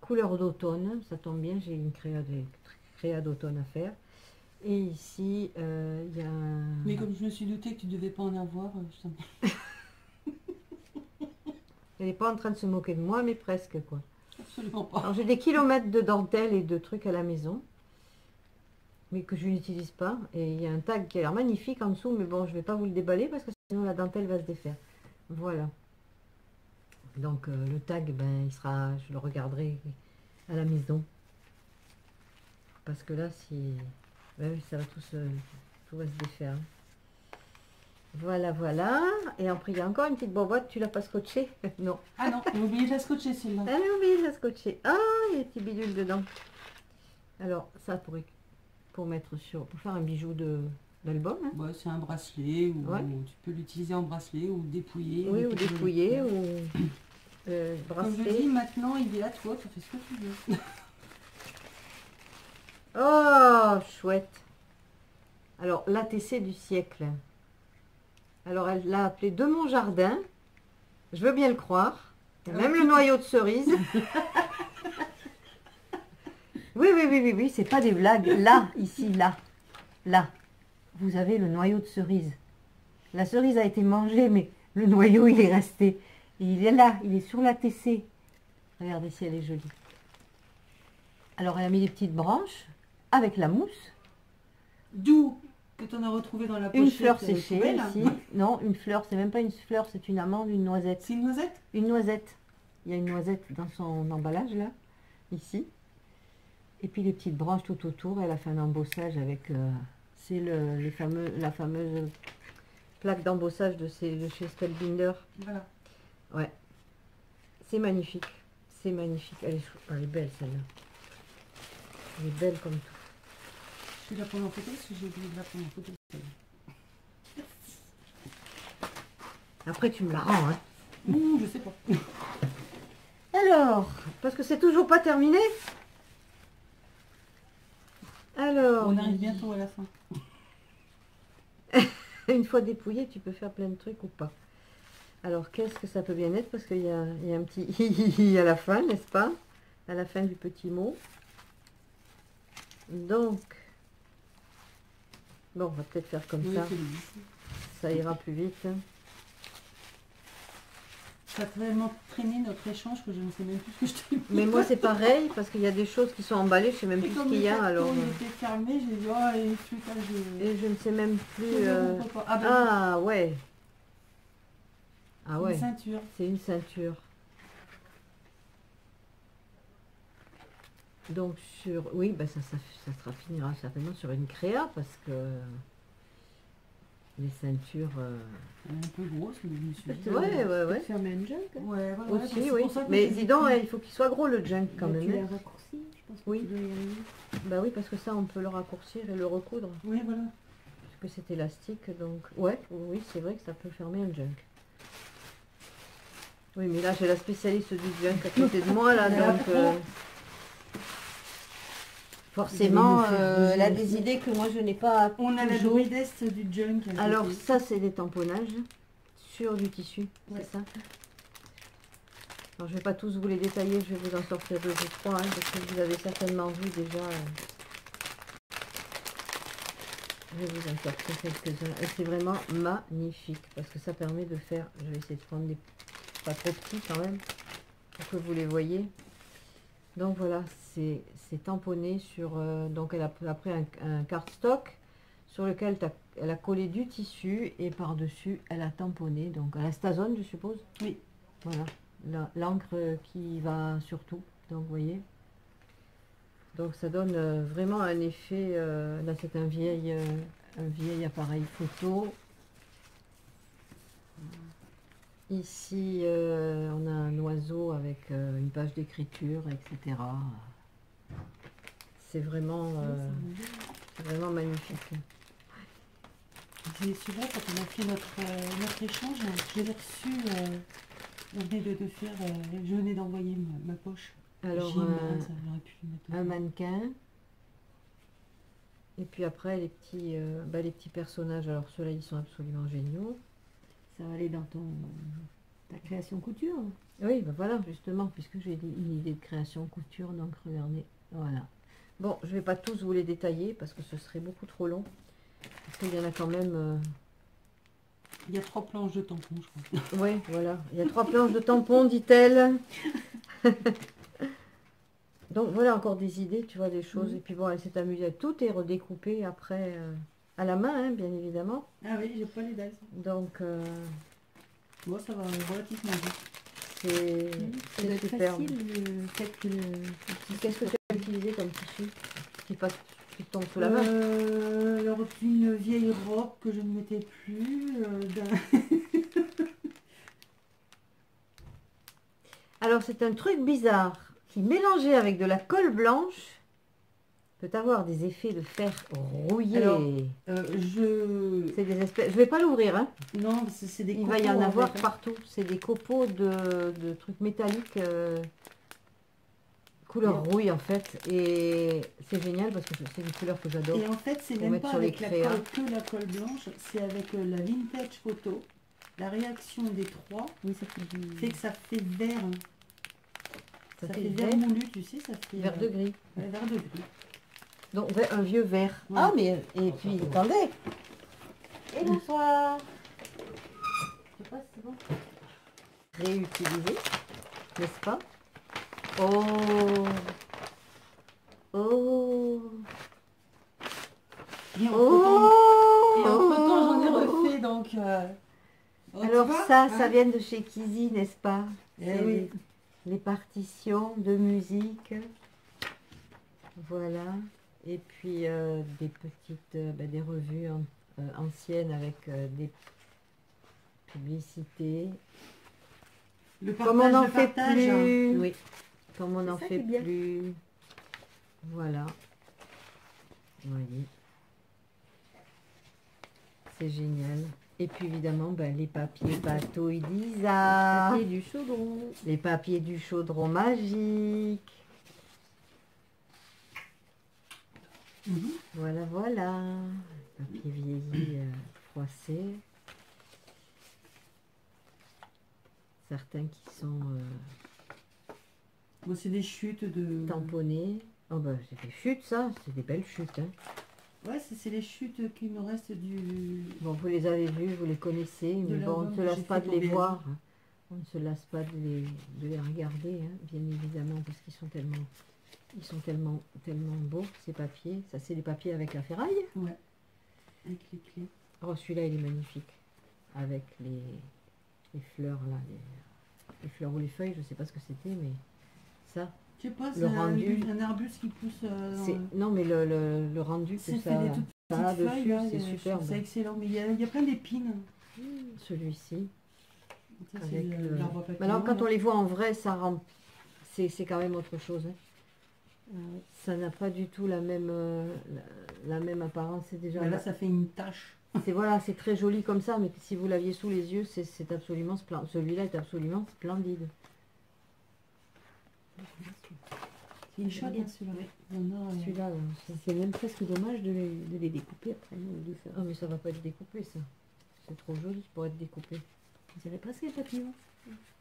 Couleur d'automne, ça tombe bien, j'ai une créa d'automne à faire. Et ici, il y a un... Mais comme je me suis doutée que tu devais pas en avoir, Elle n'est pas en train de se moquer de moi, mais presque, quoi. absolument pas. Alors, j'ai des kilomètres de dentelle et de trucs à la maison, mais que je n'utilise pas. Et il y a un tag qui a l'air magnifique en dessous, mais bon, je ne vais pas vous le déballer parce que sinon la dentelle va se défaire. Voilà. Donc, le tag, ben, il sera, je le regarderai à la maison. Parce que là, si... Ouais, ça va tout va se défaire. Voilà, voilà. Et après, il y a encore une petite boîte. Tu l'as pas scotché? Non. Ah non, j'ai oublié de la scotcher celle-là. Elle a oublié de la scotcher. Ah, il y a des petits bidules dedans. Alors, ça pour mettre sur... Pour faire un bijou d'album. Hein. Ouais, c'est un bracelet, ou Ouais. tu peux l'utiliser en bracelet, ou dépouiller. Oui, ou dépouiller, ou Comme je dis, bracelet. maintenant, il est à toi, tu fais ce que tu veux. Oh, chouette. Alors, l'ATC du siècle. Alors, elle l'a appelé de mon jardin. Je veux bien le croire. Il y a même le noyau de cerise. Oui, c'est pas des blagues. Là, ici, là, là, vous avez le noyau de cerise. La cerise a été mangée, mais le noyau, il est resté. Et il est là, il est sur l'ATC. Regardez si elle est jolie. Alors, elle a mis des petites branches avec la mousse. D'où que tu en as retrouvé dans la pochette. Une fleur séchée poubelle. ici. Non, une fleur, c'est même pas une fleur, c'est une amande, une noisette. C'est une noisette? Une noisette. Il y a une noisette dans son emballage là, ici. Et puis les petites branches tout autour, elle a fait un embossage avec, c'est la fameuse plaque d'embossage de chez Spellbinder. Voilà. Ouais, c'est magnifique, c'est magnifique. Elle est belle celle-là. Elle est belle comme tout. Je vais la prendre en photo parce que j'ai oublié de la prendre en photo. Après tu me la rends, hein. Je sais pas. Alors, parce que c'est toujours pas terminé. Alors, On arrive bientôt à la fin. une fois dépouillé, tu peux faire plein de trucs ou pas. Alors, qu'est-ce que ça peut bien être? Parce qu'il y a un petit hi à la fin, n'est-ce pas? À la fin du petit mot. Donc, bon, on va peut-être faire comme Oui, ça. c'est lui. Ça ira plus vite. Ça a tellement traîné notre échange que je ne sais même plus ce que je t'ai mis. Mais moi, c'est pareil, parce qu'il y a des choses qui sont emballées, je sais même Et plus ce comme qu'il y le a. carton, Alors, il était fermé, j'ai dit, oh, et putain, et je ne sais même plus. Ah, ben, Ah, ouais. Ah, une ouais. ceinture. C'est une ceinture. Donc oui, bah ça finira certainement sur une créa parce que les ceintures. Elle est un peu grosse, mais je me suis dit. Ouais. Fermer un junk. Ouais, voilà. Aussi, c'est oui. pour ça que Mais je dis dis donc, que- il faut qu'il soit gros le junk quand même. Tu hein. l'as raccourci, je pense que Oui. tu dois y arriver. Bah oui, parce que ça, on peut le raccourcir et le recoudre. Oui, voilà. Parce que c'est élastique, donc. Ouais, oui, c'est vrai que ça peut fermer un junk. Oui, mais là, j'ai la spécialiste du junk à côté de moi, là, donc. Forcément, elle a des idées que moi je n'ai pas On a la toujours. druidesse du junk. à Alors côté. ça c'est des tamponnages sur du tissu, Ouais. c'est ça. Alors je vais pas tous vous les détailler, je vais vous en sortir deux ou trois, hein, parce que vous avez certainement vu déjà. Je vais vous en sortir quelques-uns. Et c'est vraiment magnifique, parce que ça permet de faire, je vais essayer de prendre des pas trop petits quand même, pour que vous les voyez. Donc voilà, c'est tamponné sur... donc elle a pris un cardstock sur lequel elle a collé du tissu et par-dessus elle a tamponné. Donc à la Stazone, je suppose. Oui. Voilà, l'encre qui va sur tout. Donc vous voyez. Donc ça donne vraiment un effet... là c'est un vieil appareil photo. Ici, on a un oiseau avec une page d'écriture, etc. C'est vraiment magnifique. C'est vrai, quand on a fait notre échange, je l'ai reçu, on venait de faire, je venais d'envoyer ma poche. Alors, J'ai mince, j'aurais pu mettre un mannequin. Et puis après, les petits personnages. Alors, ceux-là, ils sont absolument géniaux. Ça va aller dans ta création couture. Oui, ben voilà, justement, puisque j'ai une idée de création couture, donc regardez, voilà. Bon, je ne vais pas tous vous les détailler, parce que ce serait beaucoup trop long. Parce qu'il y en a quand même... Il y a 3 planches de tampons, je crois. Oui, voilà, il y a 3 planches de tampons, dit-elle. Donc voilà, encore des idées, tu vois, des choses. Et puis bon, elle s'est amusée, tout est redécoupé après, à la main, hein, bien évidemment. Ah oui, j'ai pas les dalles. Donc, Bon, ça va relativement vite. Ça doit c'est être superbe. facile le fait que Qu'est-ce que tu as utilisé comme tissu qui tombe sous la main? Alors, une vieille robe que je ne mettais plus. Alors, c'est un truc bizarre qui, mélangé avec de la colle blanche, peut avoir des effets de fer rouillé. Alors, C'est des espèces... Je vais pas l'ouvrir, hein. Non, c'est des Il va y en copeaux, avoir fait, hein. partout. C'est des copeaux de trucs métalliques, couleur rouille en fait. Et c'est génial parce que c'est une couleur que j'adore. Et en fait, c'est Pour même mettre pas sur les avec la créas. colle, que la colle blanche, c'est avec la vintage photo. La réaction des 3 oui, ça fait du... fait que ça fait vert. Hein. Ça Ça fait fait vert, vert moulu, tu sais, ça fait vert de gris. ouais, vert de gris. Donc un vieux vert. Ouais. Ah mais et puis attendez. Et bonsoir. Je sais pas si c'est bon. Réutiliser, n'est-ce pas? Oh. Oh. Et Oh. entre-temps, j'en ai refait, donc... oh, tu Alors vois, ça hein. vient de chez Kizzy, n'est-ce pas? Eh C'est oui. les partitions de musique. Voilà. Et puis des petites des revues anciennes avec des publicités. Le Comme on n'en le fait partage. plus. Oui. Comme on C'est n'en ça fait qui est bien. plus. Voilà. Vous voyez. C'est génial. Et puis évidemment, les papiers patouilles d'Isa. Papier du chaudron. Les papiers du chaudron magique. Mhm. Voilà, voilà. Papier vieilli froissé. Certains qui sont Bon, c'est des chutes de... tamponnés. Oh bah c'est des chutes ça, c'est des belles chutes. Hein. Ouais, c'est les chutes qui me restent du... Bon, vous les avez vues, vous les connaissez, mais bon, on ne l'album se que lasse j'ai pas fait de pour les BSI. voir. Hein. On ne se lasse pas de les regarder, hein, bien évidemment, parce qu'ils sont tellement beaux, ces papiers. Ça, c'est les papiers avec la ferraille. Ouais, avec les clés. Oh, celui-là, il est magnifique. Avec les fleurs, là. Les fleurs ou les feuilles, je ne sais pas ce que c'était, mais ça, Je sais pas, c'est Le rendu. un arbuste qui pousse... c'est... Non, mais le rendu que c'est ça, fait des toutes ça a petites feuilles, dessus, là, c'est je trouve superbe. ça excellent. Mais il y a plein d'épines. Celui-ci. Ça, c'est Avec l'arbre à papillon, Maintenant, quand là. on les voit en vrai, ça rend... c'est quand même autre chose. Hein. Ça n'a pas du tout la même, la même apparence. C'est déjà... Mais là, ça fait une tache. C'est voilà, c'est très joli comme ça, mais si vous l'aviez sous les yeux, c'est absolument splendide. Celui-là est absolument splendide. C'est une chouette, hein, celui-là. Il y en a, Celui-là, là, C'est même presque dommage de les découper après. ou de faire. ah, mais ça va pas être découpé, ça. C'est trop joli pour être découpé. Vous avez presque les papillons.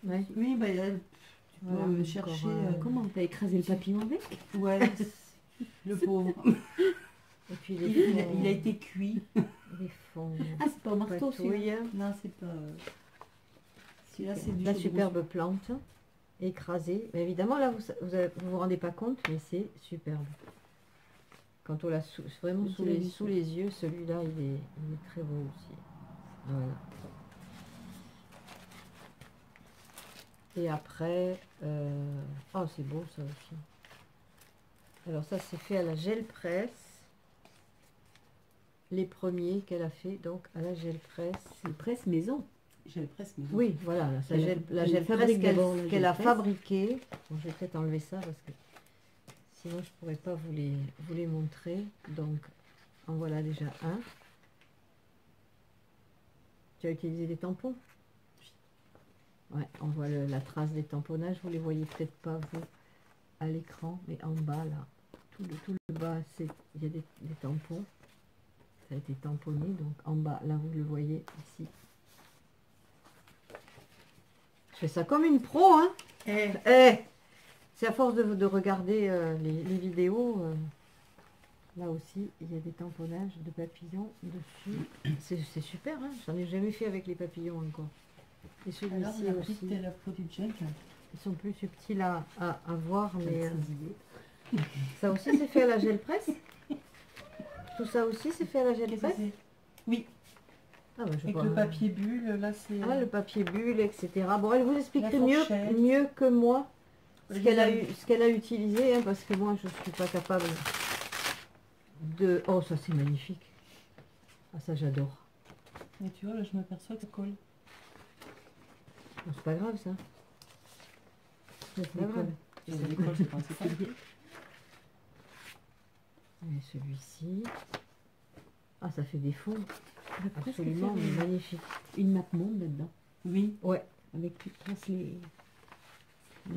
Ouais. Oui, tu peux Voilà, chercher... encore, Comment t'as écrasé le papillon avec? Ouais, le pauvre. Et puis Il a été cuit. les fonds. Ah, c'est pas au marteau celui-là. patouilles. Non, c'est pas... Celui-là, c'est du La chaudron. superbe plante écrasée. Mais évidemment, là, vous rendez pas compte, mais c'est superbe. Quand on l'a vraiment sous les yeux, celui-là, il est très beau aussi. Voilà. Et après, oh, c'est beau ça aussi. Alors ça, c'est fait à la gel presse. Les premiers qu'elle a fait, donc, à la gel presse. C'est presse maison. J'ai presque... Oui, voilà, la Elle gel presse fabrique d'abord la qu'elle gel a presse. fabriquée. Bon, je vais peut-être enlever ça parce que sinon je pourrais pas vous les montrer. Donc, en voilà déjà un. Tu as utilisé des tampons? Ouais, on voit la trace des tamponnages. Vous les voyez peut-être pas vous à l'écran, mais en bas là, tout le bas, il y a des tampons. Ça a été tamponné, donc en bas, là vous le voyez ici. Je fais ça comme une pro, hein. C'est à force de regarder les vidéos. Là aussi, il y a des tamponnages de papillons dessus. C'est super, hein. J'en ai jamais fait avec les papillons encore. Et Alors, celui-ci la aussi. petite, la produit junk. Ils sont plus subtils à voir, mais ça aussi c'est fait à la gel presse. Tout ça aussi c'est fait à la gel presse. Oui, Ah, bah, je avec vois. le papier bulle, là, c'est... Ah, le papier bulle, etc. Bon, elle vous expliquerait La fourchette. mieux que moi ce Je qu'elle a utilisé, hein, parce que moi je suis pas capable de... Oh, ça c'est magnifique. Ah, ça j'adore. Mais tu vois, là, je m'aperçois que ça colle. Bon, c'est pas grave ça. C'est pas grave. Ça décolle, c'est principal. Et celui-ci. Ah, ça fait des fonds. On va presque Absolument faire magnifique. une map monde là-dedans. Oui, Ouais. Avec tu traces les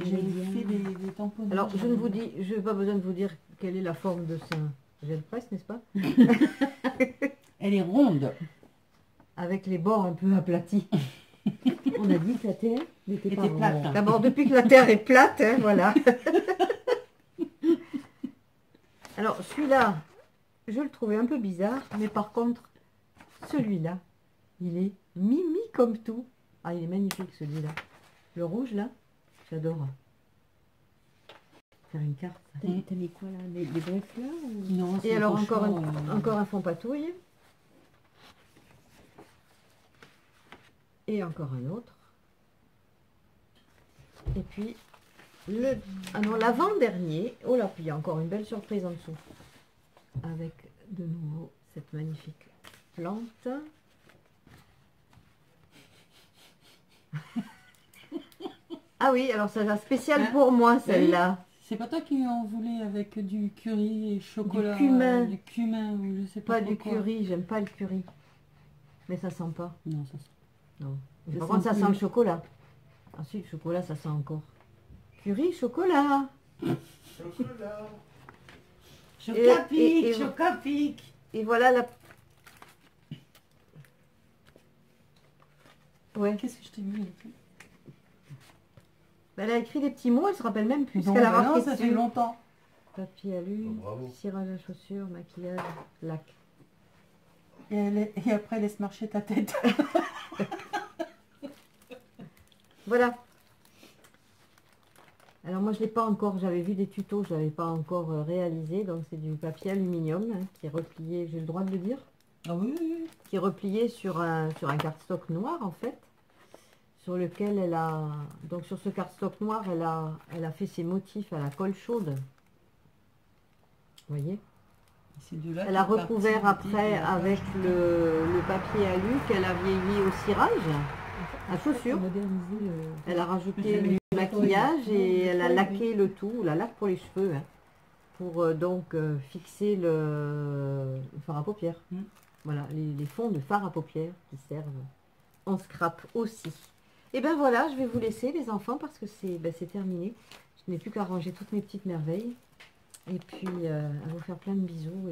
j'ai médias. fait des tampons. Alors, je n'ai pas besoin de vous dire quelle est la forme de ce gel presse, n'est-ce pas? Elle est ronde. Avec les bords un peu aplatis. On a dit que la terre n'était Elle pas était plate. ronde. D'abord, depuis que la Terre est plate, hein, voilà. Alors, celui-là, je le trouvais un peu bizarre, mais par contre, celui-là, il est mimi comme tout. Ah, il est magnifique celui-là. Le rouge, là, j'adore. Faire une carte. ça. T'as mis quoi là? Les vraies fleurs ou... Non, Et alors, encore un fond patouille. Et encore un autre. Et puis, Ah non, l'avant-dernier. Oh là, puis il y a encore une belle surprise en dessous. Avec de nouveau cette magnifique plante. Ah oui, alors ça va spécial Hein? pour moi celle-là. C'est pas toi qui en voulais avec du curry et chocolat, Du cumin. du cumin ou je sais Pas trop du quoi. curry, j'aime pas le curry. Mais ça sent pas. Non, ça sent. Non. Ça Par sent contre, ça plus. sent le chocolat. Ensuite, le chocolat, ça sent encore. Curry, chocolat. Chocolat. Et- et- chocapic. Et voilà la... Ouais. Qu'est-ce que je t'ai mis? Elle a écrit des petits mots, elle se rappelle même plus ce Non, qu'elle a bah non, marqué ça fait dessus. longtemps. Papier alu, Oh, bravo. cirage à chaussures, maquillage, lac. Et après, laisse marcher ta tête. Voilà. Alors moi je l'ai pas encore, j'avais vu des tutos, je l'avais pas encore réalisé. Donc c'est du papier aluminium hein, qui est replié, j'ai le droit de le dire, Ah oui, oui, oui. qui est replié sur un cardstock noir en fait, sur lequel elle a, donc sur ce cardstock noir elle a fait ses motifs à la colle chaude. Vous voyez, C'est de là elle a qu'est recouvert parti après l'idée de la avec page. le papier alu qu'elle a vieilli au cirage à chaussures. Elle a rajouté du maquillage et elle a laqué le tout, la laque pour les cheveux, hein, pour donc fixer le fard à paupières. Mm. Voilà, les fonds de fard à paupières qui servent en scrap aussi. Et ben voilà, je vais vous laisser les enfants parce que c'est terminé. Je n'ai plus qu'à ranger toutes mes petites merveilles. Et puis à vous faire plein de bisous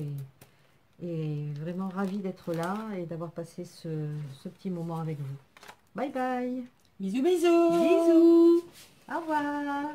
et vraiment ravie d'être là et d'avoir passé ce petit moment avec vous. Bye bye. Bisous, bisous. Bisous. Au revoir.